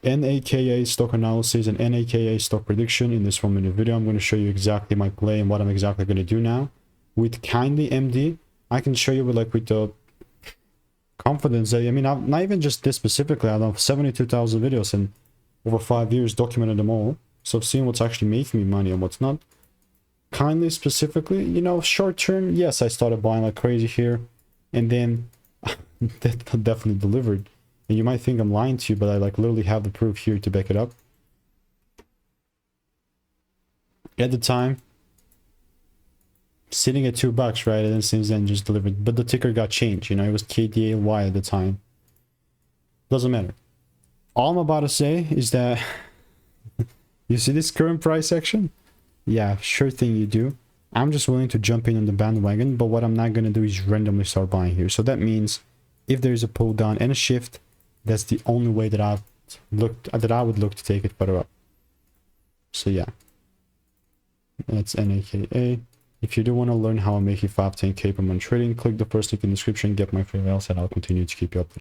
NAKA stock analysis and NAKA stock prediction. In this 1 minute video, I'm going to show you exactly my play and what I'm exactly going to do now. With Kindly MD, I can show you with the confidence that, I mean, not even just this specifically, I have 72,000 videos and over 5 years documented them all. So I've seen what's actually making me money and what's not. Kindly specifically, you know, short term, yes, I started buying like crazy here, and then that definitely delivered. And you might think I'm lying to you, but I like literally have the proof here to back it up. At the time, sitting at $2, right? And then since then just delivered. But the ticker got changed, you know, it was KDAY at the time. Doesn't matter. All I'm about to say is that you see this current price action? Yeah, sure thing you do. I'm just willing to jump in on the bandwagon, but what I'm not going to do is randomly start buying here. So that means if there's a pull down and a shift, that's the only way that I would look to take it further up. So yeah, that's NAKA. If you do want to learn how I'm making 5-10K per month trading, click the first link in the description, get my free mails, and I'll continue to keep you updated.